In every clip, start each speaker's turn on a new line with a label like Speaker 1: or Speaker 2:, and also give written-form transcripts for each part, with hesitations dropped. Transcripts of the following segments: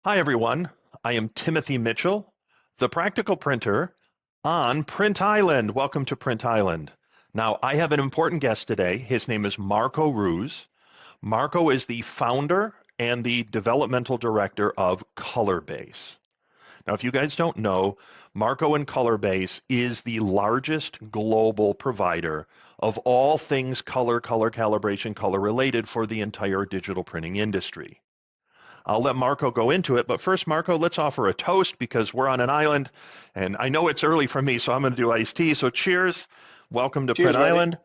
Speaker 1: Hi, everyone. I am Timothy Mitchell, the practical printer on Print Island. Welcome to Print Island. Now, I have an important guest today. His name is Marco Roos. Marco is the founder and the developmental director of ColorBase. Now, if you guys don't know, Marco and ColorBase is the largest global provider of all things color, color calibration, color related for the entire digital printing industry. I'll let Marco go into it, but first, Marco, let's offer a toast because we're on an island, and I know it's early for me, so I'm going to do iced tea. So cheers. Welcome to Print
Speaker 2: Cheers, buddy.
Speaker 1: Island.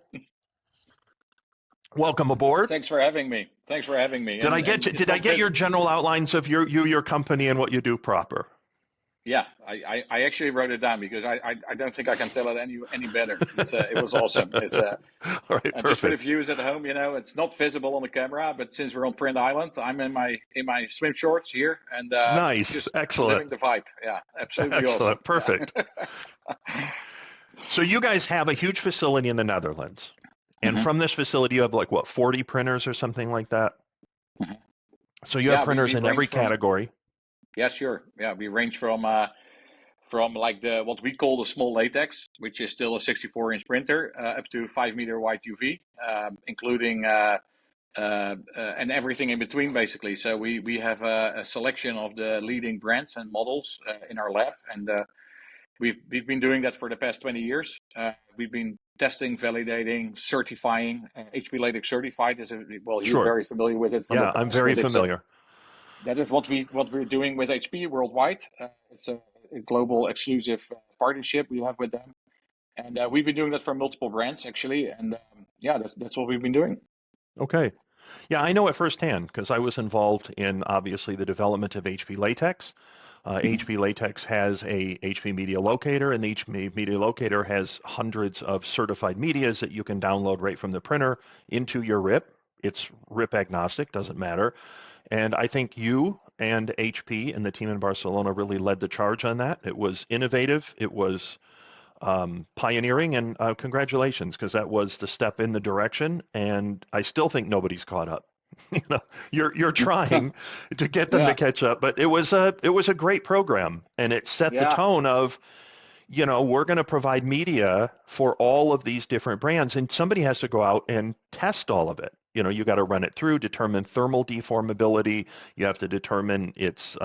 Speaker 1: Welcome aboard.
Speaker 2: Thanks for having me. Thanks for having me.
Speaker 1: Did I
Speaker 2: And
Speaker 1: get
Speaker 2: it's
Speaker 1: did I
Speaker 2: not
Speaker 1: get your
Speaker 2: vis-
Speaker 1: general outlines of your company and what you do proper?
Speaker 2: Yeah, I actually wrote it down because I don't think I can tell it any better. It was awesome.
Speaker 1: All right,
Speaker 2: Just for the
Speaker 1: perfect.
Speaker 2: viewers at home, it's not visible on the camera, but since we're on Print Island, I'm in my swim shorts here and
Speaker 1: Nice.
Speaker 2: just
Speaker 1: Excellent.
Speaker 2: living the vibe. Yeah, absolutely awesome.
Speaker 1: Excellent. Perfect. So you guys have a huge facility in the Netherlands. And
Speaker 2: hmm
Speaker 1: from this facility, you have like what, 40 printers or something like that?
Speaker 2: hmm
Speaker 1: So you have
Speaker 2: Yeah, we,
Speaker 1: printers
Speaker 2: we
Speaker 1: in
Speaker 2: range
Speaker 1: every
Speaker 2: from
Speaker 1: category.
Speaker 2: yeah, sure. Yeah, we range from like the what we call the small latex, which is still a 64-inch printer, up to 5-meter wide UV, including and everything in between, basically. So we have a selection of the leading brands and models in our lab, and we've been doing that for the past 20 years. We've been testing, validating, certifying. HP Latex certified is well, you're
Speaker 1: Sure.
Speaker 2: very familiar with it from the
Speaker 1: Yeah, I'm
Speaker 2: past,
Speaker 1: very
Speaker 2: but it's
Speaker 1: familiar.
Speaker 2: that is what we're doing with HP worldwide. It's a global exclusive partnership we have with them, and we've been doing that for multiple brands actually. And yeah, that's what we've been doing.
Speaker 1: Okay. Yeah, I know it firsthand because I was involved in obviously the development of HP Latex.
Speaker 2: Mhm.
Speaker 1: HP Latex has a HP Media Locator, and the HP Media Locator has hundreds of certified medias that you can download right from the printer into your RIP. It's RIP agnostic, doesn't matter. And I think you and HP and the team in Barcelona really led the charge on that. It was innovative. It was pioneering, and congratulations, because that was the step in the direction. And I still think nobody's caught up. You know, you're trying to get them to
Speaker 2: Yeah,
Speaker 1: catch up, but it was a great program, and it set the
Speaker 2: yeah,
Speaker 1: tone of, we're going to provide media for all of these different brands, and somebody has to go out and test all of it. You got to run it through, determine thermal deformability. You have to determine its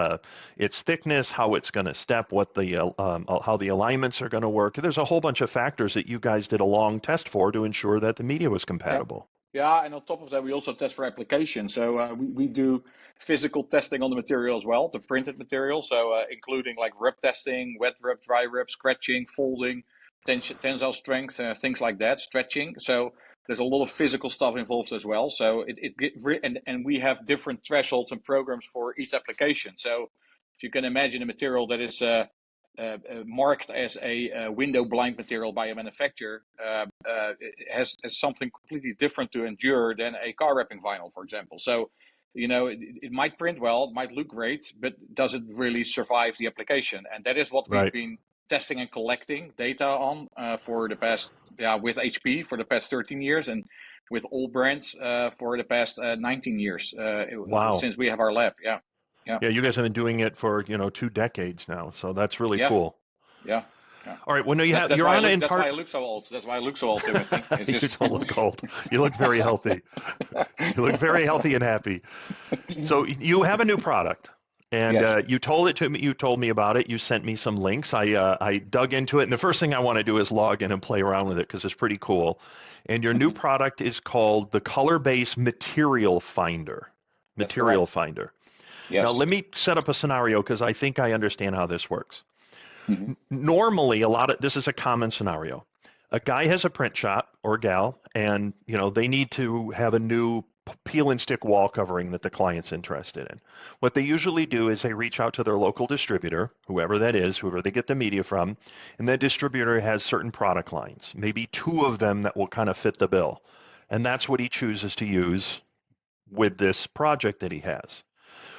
Speaker 1: thickness, how it's going to step, how the alignments are going to work. There's a whole bunch of factors that you guys did a long test for to ensure that the media was
Speaker 2: yeah.
Speaker 1: compatible.
Speaker 2: Yeah, and on top of that, we also test for application. So we do physical testing on the material as well, the printed material. So including like rub testing, wet rub, dry rub, scratching, folding, tensile strength, things like that, stretching. So there's a lot of physical stuff involved as well. So and we have different thresholds and programs for each application. So if you can imagine a material that is marked as a window blind material by a manufacturer, it has something completely different to endure than a car wrapping vinyl, for example. So, it might print well, it might look great, but does it really survive the application? And that is what we've
Speaker 1: Right.
Speaker 2: been testing and collecting data on for the past, yeah, with HP for the past 13 years and with all brands for the past 19 years
Speaker 1: Wow.
Speaker 2: since we have our lab. Yeah, yeah,
Speaker 1: Yeah, you guys have been doing it for 2 decades now, so that's really
Speaker 2: yeah,
Speaker 1: cool.
Speaker 2: yeah. Yeah.
Speaker 1: All right. Well, no,
Speaker 2: That's
Speaker 1: you're
Speaker 2: why I
Speaker 1: on
Speaker 2: look.
Speaker 1: in
Speaker 2: That's why I
Speaker 1: part.
Speaker 2: look so old. That's why I look so old, Timothy. It's
Speaker 1: You
Speaker 2: just.
Speaker 1: don't look old. You look very healthy. You look very healthy and happy. So you have a new product, and
Speaker 2: Yes.
Speaker 1: you told it to me. You told me about it. You sent me some links. I dug into it, and the first thing I want to do is log in and play around with it because it's pretty cool. And your new
Speaker 2: hmm
Speaker 1: product is called the ColorBase Material Finder.
Speaker 2: That's
Speaker 1: Material
Speaker 2: correct.
Speaker 1: Finder. Now
Speaker 2: Yes.
Speaker 1: let me set up a scenario because I think I understand how this works.
Speaker 2: hmm
Speaker 1: Normally, this is a common scenario. A guy has a print shop or gal, and they need to have a new peel and stick wall covering that the client's interested in. What they usually do is they reach out to their local distributor, whoever that is, whoever they get the media from, and that distributor has certain product lines, maybe two of them that will kind of fit the bill. And that's what he chooses to use with this project that he has.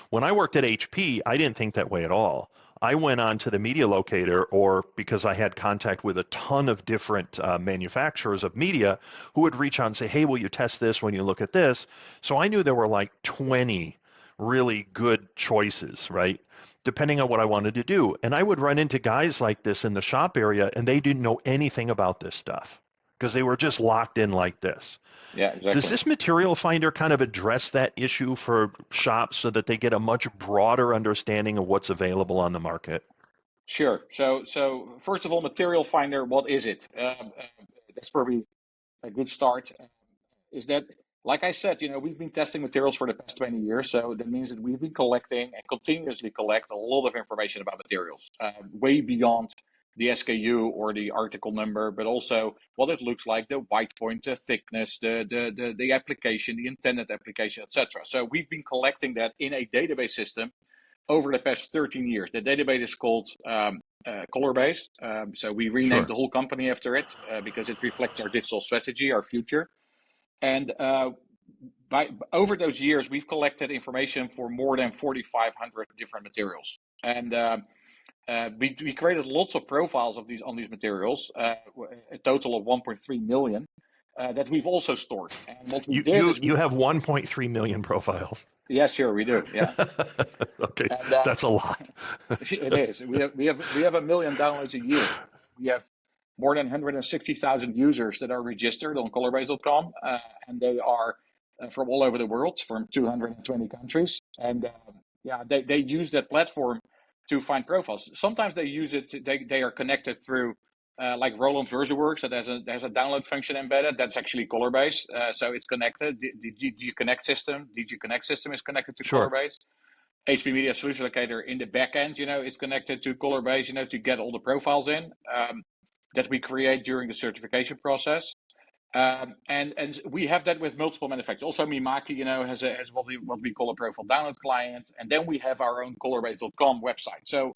Speaker 1: When I worked at HP, I didn't think that way at all. I went on to the media locator, or because I had contact with a ton of different manufacturers of media who would reach out and say, hey, will you test this when you look at this? So I knew there were like 20 really good choices, right? Depending on what I wanted to do. And I would run into guys like this in the shop area, and they didn't know anything about this stuff because they were just locked in like this.
Speaker 2: Yeah,
Speaker 1: Does
Speaker 2: exactly.
Speaker 1: this material finder kind of address that issue for shops so that they get a much broader understanding of what's available on the market?
Speaker 2: Sure. So first of all, Material Finder, what is it? That's probably a good start. Is that, like I said, we've been testing materials for the past 20 years. So that means that we've been collecting and continuously collect a lot of information about materials, way beyond the SKU or the article number, but also what it looks like, the white point, the thickness, the application, the intended application, etc. So we've been collecting that in a database system over the past 13 years. The database is called ColorBase. So we renamed
Speaker 1: Sure.
Speaker 2: the whole company after it because it reflects our digital strategy, our future. And over those years, we've collected information for more than 4,500 different materials. And we created lots of profiles of these on these materials, a total of 1.3 million. That we've also stored. And what we
Speaker 1: You
Speaker 2: did
Speaker 1: you
Speaker 2: is
Speaker 1: you have 1.3 million profiles.
Speaker 2: yeah, sure, we do. Yeah.
Speaker 1: Okay,
Speaker 2: And
Speaker 1: that's a lot.
Speaker 2: it is. We have 1 million downloads a year. We have more than 160,000 users that are registered on colorbase.com, and they are from all over the world, from 220 countries. And yeah, they use that platform to find profiles. Sometimes they use it. They are connected through. Like Roland VersaWorks, that has a download function embedded. That's actually Colorbase, so it's connected. The DG Connect system is connected to
Speaker 1: Sure.
Speaker 2: Colorbase. HP Media Solution Locator in the back end, is connected to ColorBase, to get all the profiles in that we create during the certification process. And we have that with multiple manufacturers. Also, Mimaki, has what we call a profile download client, and then we have our own colorbase.com website. So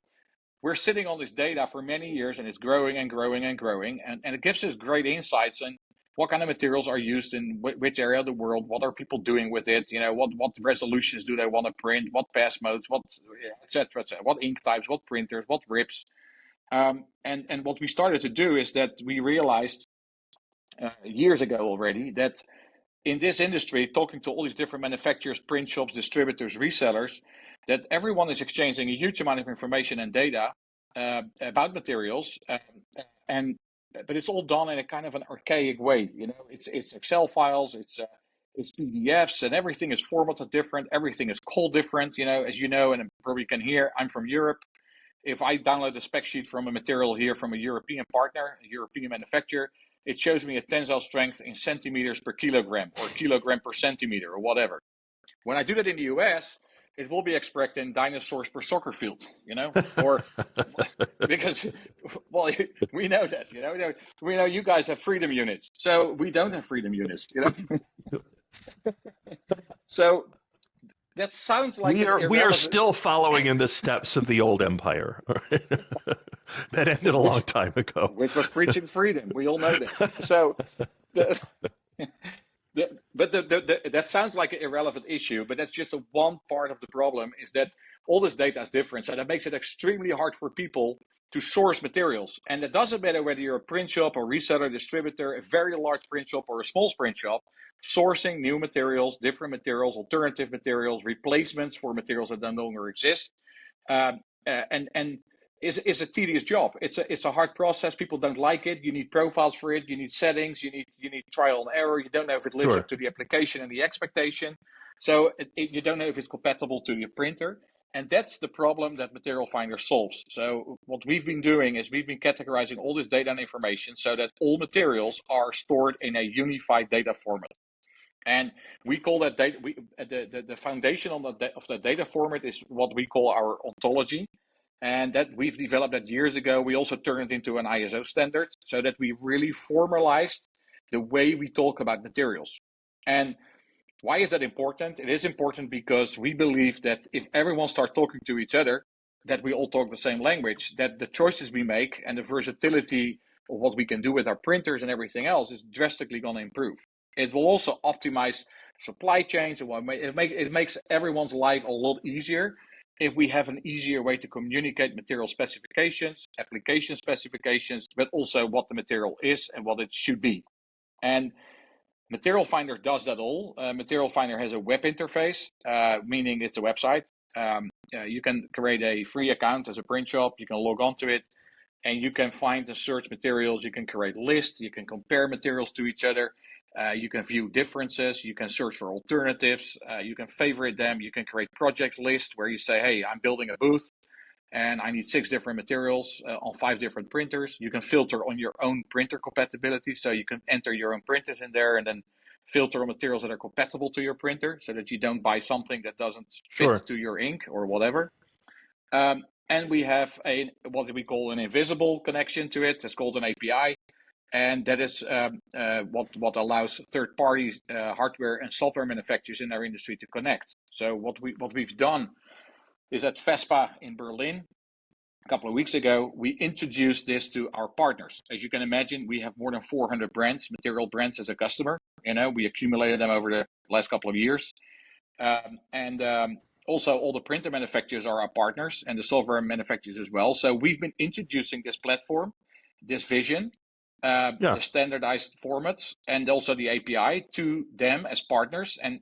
Speaker 2: we're sitting on this data for many years, and it's growing and growing and growing, and it gives us great insights and what kind of materials are used in which area of the world, what are people doing with it, what resolutions do they want to print, what pass modes, what etc., what ink types, what printers, what rips. And what we started to do is that we realized years ago already that in this industry, talking to all these different manufacturers, print shops, distributors, resellers, that everyone is exchanging a huge amount of information and data about materials, and but it's all done in a kind of an archaic way. It's Excel files, it's PDFs, and everything is formatted different. Everything is called different. As you know, and probably can hear, I'm from Europe. If I download a spec sheet from a material here from a European partner, a European manufacturer, it shows me a tensile strength in centimeters per kilogram or kilogram per centimeter or whatever. When I do that in the US, it will be expressed in dinosaurs per soccer field, or because, well, we know that, we know you guys have freedom units, so we don't have freedom units, So that sounds like
Speaker 1: We
Speaker 2: an
Speaker 1: are
Speaker 2: irrelevant,
Speaker 1: still following in the steps of the old empire. That ended a long
Speaker 2: which
Speaker 1: time ago.
Speaker 2: which was preaching freedom. We all know that. So, the, that sounds like an irrelevant issue, but that's just one part of the problem. Is that all this data is different, so that makes it extremely hard for people to source materials. And it doesn't matter whether you're a print shop, a reseller, distributor, a very large print shop, or a small print shop. Sourcing new materials, different materials, alternative materials, replacements for materials that no longer exist, and is a tedious job. It's a hard process. People don't like it. You need profiles for it. You need settings. You need trial and error. You don't know if it lives up
Speaker 1: Sure.
Speaker 2: to the application and the expectation. So you don't know if it's compatible to your printer. And that's the problem that Material Finder solves. So what we've been doing is we've been categorizing all this data and information so that all materials are stored in a unified data format. And we call that data. The foundation of the data format is what we call our ontology, and that we've developed that years ago. We also turned it into an ISO standard, so that we really formalized the way we talk about materials. And why is that important? It is important because we believe that if everyone starts talking to each other, that we all talk the same language, that the choices we make and the versatility of what we can do with our printers and everything else is drastically going to improve. It will also optimize supply chains. It makes everyone's life a lot easier if we have an easier way to communicate material specifications, application specifications, but also what the material is and what it should be. And Material Finder does that all. Material Finder has a web interface, meaning it's a website. You can create a free account as a print shop. You can log on to it, and you can find and search materials. You can create lists. You can compare materials to each other. You can view differences. You can search for alternatives. You can favorite them. You can create project lists where you say, hey, I'm building a booth and I need 6 different materials on 5 different printers. You can filter on your own printer compatibility. So you can enter your own printers in there and then filter on materials that are compatible to your printer so that you don't buy something that doesn't fit to your ink or whatever. And we have what we call an invisible connection to it. It's called an API. And that is what allows third-party hardware and software manufacturers in our industry to connect. So what we've done is at FESPA in Berlin a couple of weeks ago, we introduced this to our partners. As you can imagine, we have more than 400 brands, material brands as a customer. We accumulated them over the last couple of years. Also, all the printer manufacturers are our partners and the software manufacturers as well. So we've been introducing this platform, this vision, the standardized formats, and also the API to them as partners, and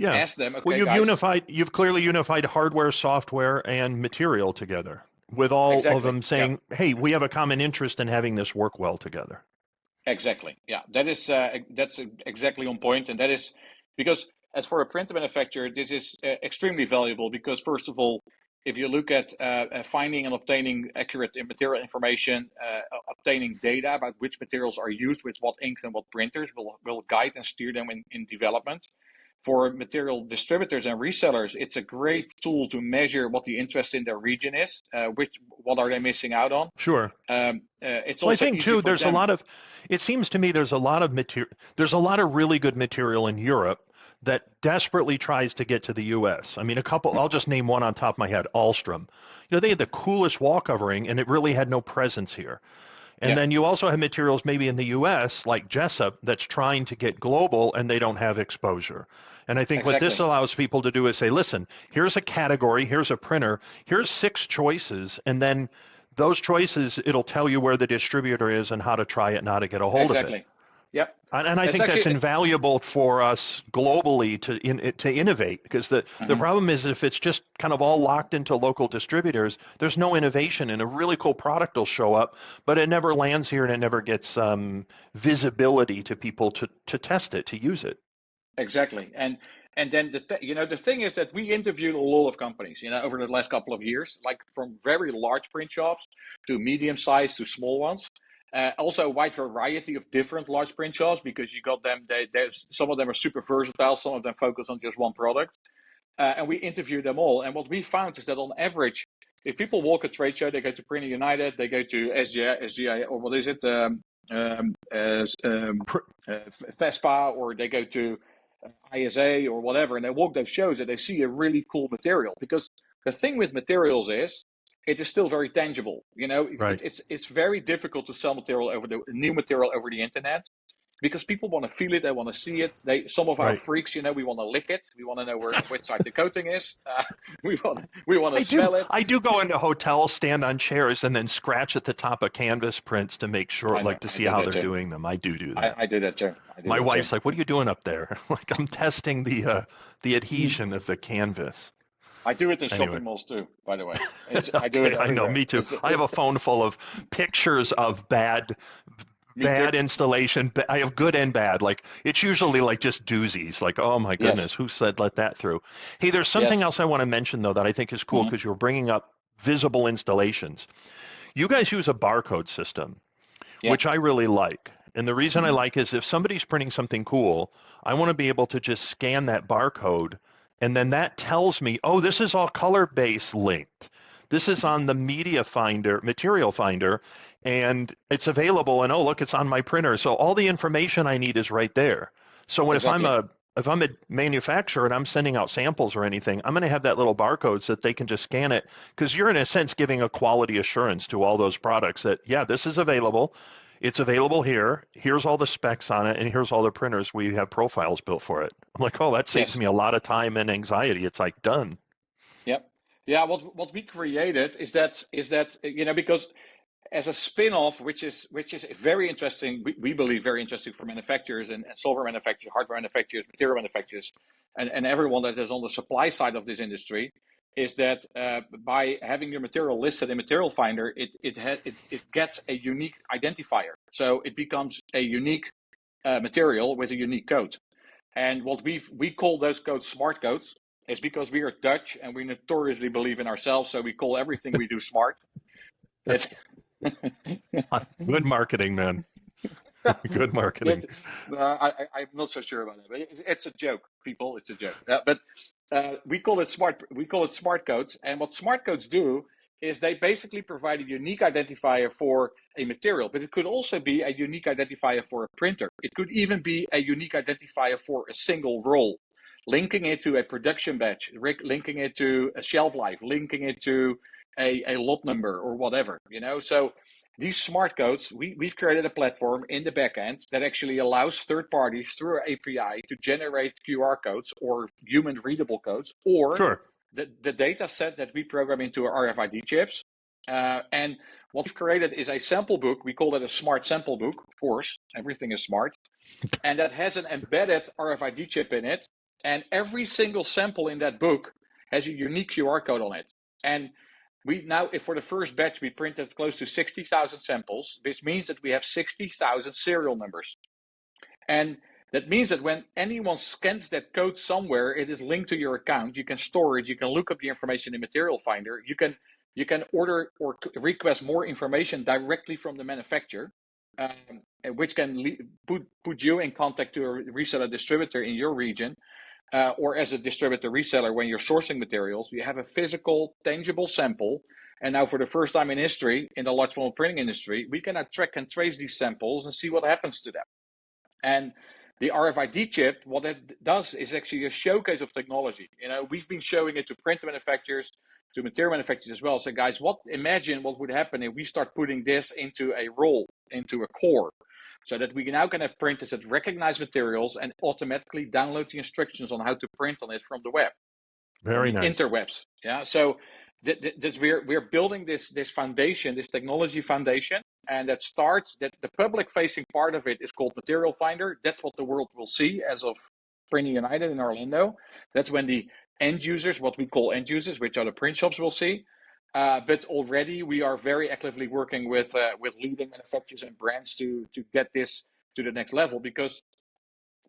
Speaker 2: ask them. Okay,
Speaker 1: well, you've clearly unified hardware, software, and material together, with all of them saying, "Hey, we have a common interest in having this work well together."
Speaker 2: Exactly. Yeah, that's exactly on point, and that is because as for a printer manufacturer, this is extremely valuable because first of all, if you look at finding and obtaining accurate material information, obtaining data about which materials are used with what inks and what printers will guide and steer them in development. For material distributors and resellers, it's a great tool to measure what the interest in their region is, what are they missing out on.
Speaker 1: Sure.
Speaker 2: It's also I
Speaker 1: think too. There's a lot of. It seems to me there's a lot of material. There's a lot of really good material in Europe that desperately tries to get to the U.S. I mean, I'll just name one on top of my head, Alstrom. They had the coolest wall covering, and it really had no presence here. And then you also have materials maybe in the U.S., like Jessup, that's trying to get global, and they don't have exposure. And I think what this allows people to do is say, listen, here's a category, here's a printer, here's 6 choices, and then those choices, it'll tell you where the distributor is and how to try it and how to get a hold of it.
Speaker 2: Yep.
Speaker 1: And I think that's invaluable for us globally to innovate, because the problem is if it's just kind of all locked into local distributors, there's no innovation, and a really cool product will show up, but it never lands here and it never gets visibility to people to test it, to use it.
Speaker 2: Exactly. And then the thing is that we interviewed a lot of companies, over the last couple of years, like from very large print shops to medium sized to small ones. Also a wide variety of different large print shops, because you got them, some of them are super versatile, some of them focus on just one product. And we interviewed them all. And what we found is that on average, if people walk a trade show, they go to Printing United, they go to SGI, or what is it, FESPA, or they go to ISA or whatever, and they walk those shows and they see a really cool material. Because the thing with materials is, it is still very tangible.
Speaker 1: Right.
Speaker 2: It's very difficult to sell new material over the internet, because people want to feel it, they want to see it. Some of our freaks, we want to lick it, we want to know which side the coating is. We want to smell it.
Speaker 1: I do go into hotels, stand on chairs, and then scratch at the top of canvas prints to make sure, to see how they're doing them. I do that.
Speaker 2: I do that too.
Speaker 1: My wife's like, "What are you doing up there?" Like, I'm testing the adhesion of the canvas.
Speaker 2: I do it in shopping malls too, by the way. I do it.
Speaker 1: I know, me too. I have a phone full of pictures of bad installation. I have good and bad. Like, it's usually like just doozies. Like, oh my goodness, who said let that through? Hey, there's something else I want to mention though that I think is cool, because you're bringing up visible installations. You guys use a barcode system, which I really like. And the reason I like is if somebody's printing something cool, I want to be able to just scan that barcode, and then that tells me, oh, this is all ColorBase linked. This is on the Material Finder, and it's available, and oh, look, it's on my printer. So all the information I need is right there. So if I'm a manufacturer and I'm sending out samples or anything, I'm going to have that little barcode so that they can just scan it, because you're in a sense giving a quality assurance to all those products that, this is available. It's available here. Here's all the specs on it, and here's all the printers. We have profiles built for it. I'm like, oh, that saves me a lot of time and anxiety. It's like done.
Speaker 2: Yep. Yeah. What we created is that because as a spin-off, which is very interesting. We believe very interesting for manufacturers and software manufacturers, hardware manufacturers, material manufacturers, and everyone that is on the supply side of this industry, is that by having your material listed in Material Finder, it gets a unique identifier. So it becomes a unique material with a unique code. And what we call those codes smart codes is because we are Dutch and we notoriously believe in ourselves. So we call everything we do smart. It's
Speaker 1: Good marketing, man. Good marketing.
Speaker 2: I'm not so sure about that, but it's a joke, people. It's a joke. But we call it smart. We call it smart codes. And what smart codes do is they basically provide a unique identifier for a material, but it could also be a unique identifier for a printer. It could even be a unique identifier for a single roll, linking it to a production batch, linking it to a shelf life, linking it to a lot number or whatever, So these smart codes, we've created a platform in the backend that actually allows third parties through our API to generate QR codes or human readable codes, or
Speaker 1: Sure.
Speaker 2: the data set that we program into our RFID chips. And what we've created is a sample book. We call it a smart sample book. Of course, everything is smart. And that has an embedded RFID chip in it. And every single sample in that book has a unique QR code on it. And we now, if for the first batch, we printed close to 60,000 samples, which means that we have 60,000 serial numbers. And that means that when anyone scans that code somewhere, it is linked to your account. You can store it. You can look up the information in Material Finder. You can order or request more information directly from the manufacturer, which can put you in contact to a reseller distributor in your region. Or as a distributor reseller, when you're sourcing materials, you have a physical, tangible sample. And now for the first time in history, in the large volume printing industry, we can now track and trace these samples and see what happens to them. And the RFID chip, what it does is actually a showcase of technology. We've been showing it to printer manufacturers, to material manufacturers as well. So guys, imagine what would happen if we start putting this into a roll, into a core, so that we now can have printers that recognize materials and automatically download the instructions on how to print on it from the web.
Speaker 1: Very nice.
Speaker 2: Interwebs. Yeah. So we're building this foundation, this technology foundation, and that the public facing part of it is called Material Finder. That's what the world will see as of Printing United in Orlando. That's when the end users, what we call end users, which are the print shops, will see. But already we are very actively working with leading manufacturers and brands to get this to the next level, because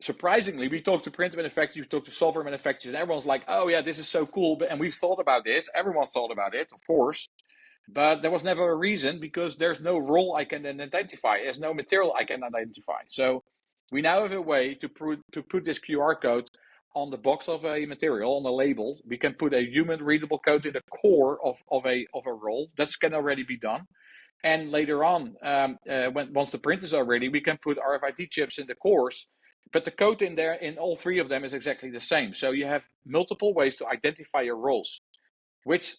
Speaker 2: surprisingly, we talk to print manufacturers, we talk to software manufacturers, and everyone's like, oh yeah, this is so cool. And we've thought about this. Everyone's thought about it, of course. But there was never a reason, because there's no role I can identify. There's no material I can identify. So we now have a way to put this QR code on the box of a material, on the label. We can put a human readable code in the core of a roll. That can already be done. And later on, once the printers are ready, we can put RFID chips in the cores. But the code in there, in all three of them, is exactly the same. So you have multiple ways to identify your rolls, which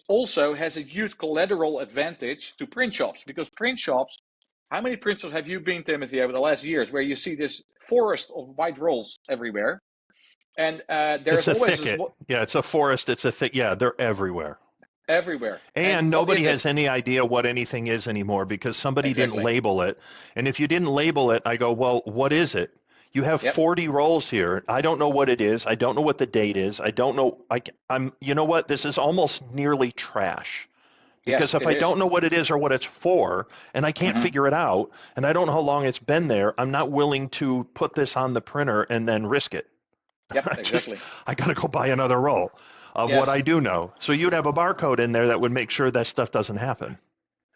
Speaker 2: also has a huge collateral advantage to print shops, because print shops, how many print shops have you been, Timothy, over the last years where you see this forest of white rolls everywhere? And there's always
Speaker 1: it's a forest. It's a thick. Yeah, they're everywhere.
Speaker 2: Everywhere.
Speaker 1: And nobody has any idea what anything is anymore, because somebody didn't label it. And if you didn't label it, I go, well, what is it? You have 40 rolls here. I don't know what it is. I don't know what the date is. I don't know. You know what? This is almost nearly trash. Because if I don't know what it is or what it's for, and I can't figure it out, and I don't know how long it's been there, I'm not willing to put this on the printer and then risk it.
Speaker 2: Yep, exactly.
Speaker 1: I got to go buy another roll of what I do know. So you'd have a barcode in there that would make sure that stuff doesn't happen.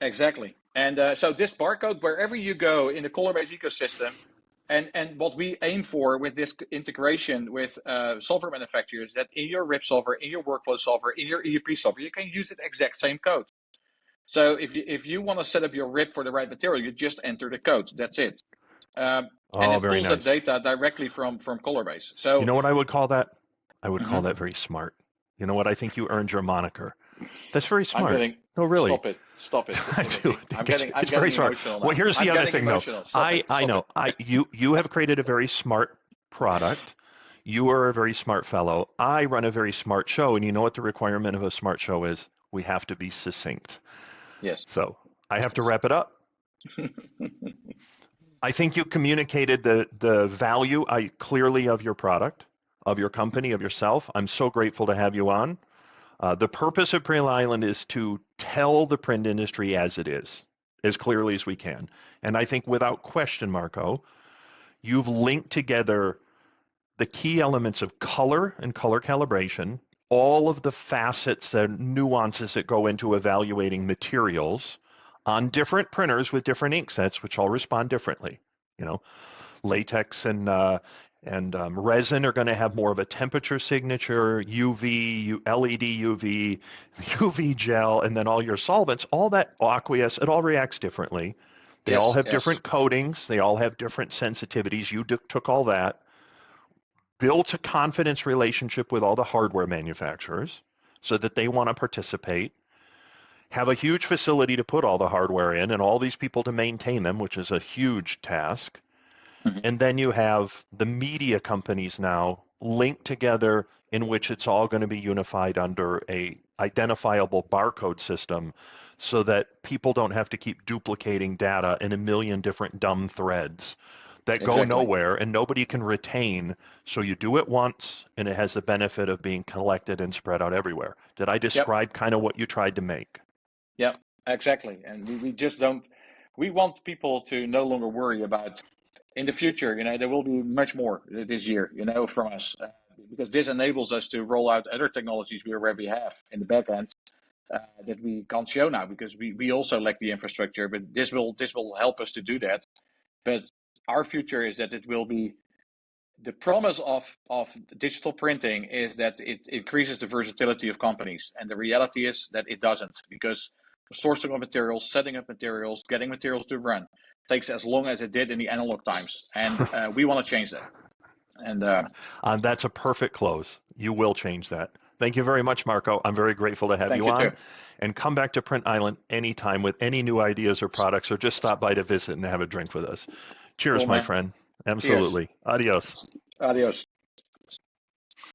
Speaker 2: Exactly. And so this barcode, wherever you go in the ColorBase ecosystem, and what we aim for with this integration with software manufacturers, that in your RIP software, in your workflow software, in your ERP software, you can use the exact same code. So if you want to set up your RIP for the right material, you just enter the code. That's it. And it pulls that data directly from ColorBase. So
Speaker 1: you know what I would call that? I would call that very smart. You know what? I think you earned your moniker. That's very smart. No, really.
Speaker 2: Stop it.
Speaker 1: I do. I'm getting very smart. Well, here's the other thing, though. I know. You have created a very smart product. You are a very smart fellow. I run a very smart show, and you know what the requirement of a smart show is? We have to be succinct.
Speaker 2: Yes.
Speaker 1: So I have to wrap it up. I think you communicated the value clearly of your product, of your company, of yourself. I'm so grateful to have you on. The purpose of Print Island is to tell the print industry as it is, as clearly as we can. And I think without question, Marco, you've linked together the key elements of color and color calibration, all of the facets and nuances that go into evaluating materials on different printers with different ink sets, which all respond differently. You know, latex and resin are going to have more of a temperature signature, UV, LED UV, UV gel, and then all your solvents, all that aqueous, it all reacts differently. They all
Speaker 2: Yes,
Speaker 1: have
Speaker 2: yes,
Speaker 1: different coatings. They all have different sensitivities. You took all that, built a confidence relationship with all the hardware manufacturers so that they want to participate, have a huge facility to put all the hardware in and all these people to maintain them, which is a huge task.
Speaker 2: Mhm.
Speaker 1: And then you have the media companies now linked together in which it's all going to be unified under a identifiable barcode system so that people don't have to keep duplicating data in a million different dumb threads that go
Speaker 2: Exactly.
Speaker 1: nowhere and nobody can retain. So you do it once and it has the benefit of being collected and spread out everywhere. Did I
Speaker 2: Yep.
Speaker 1: describe kind of what you tried to make?
Speaker 2: Yep. Exactly. And we just don't. We want people to no longer worry about in the future. There will be much more this year. From us because this enables us to roll out other technologies we already have in the back end that we can't show now because we also lack the infrastructure. But this will help us to do that. But our future is that it will be the promise of digital printing is that it increases the versatility of companies. And the reality is that it doesn't because sourcing of materials, setting up materials, getting materials to run takes as long as it did in the analog times. And we want to change that. And
Speaker 1: That's a perfect close. You will change that. Thank you very much, Marco. I'm very grateful to have
Speaker 2: thank
Speaker 1: you
Speaker 2: you too.
Speaker 1: on. And come back to Print Island anytime with any new ideas or products, or just stop by to visit and have a drink with us. Cheers,
Speaker 2: Cool,
Speaker 1: my
Speaker 2: man.
Speaker 1: friend.
Speaker 2: Cheers.
Speaker 1: Absolutely. Adios.
Speaker 2: Adios.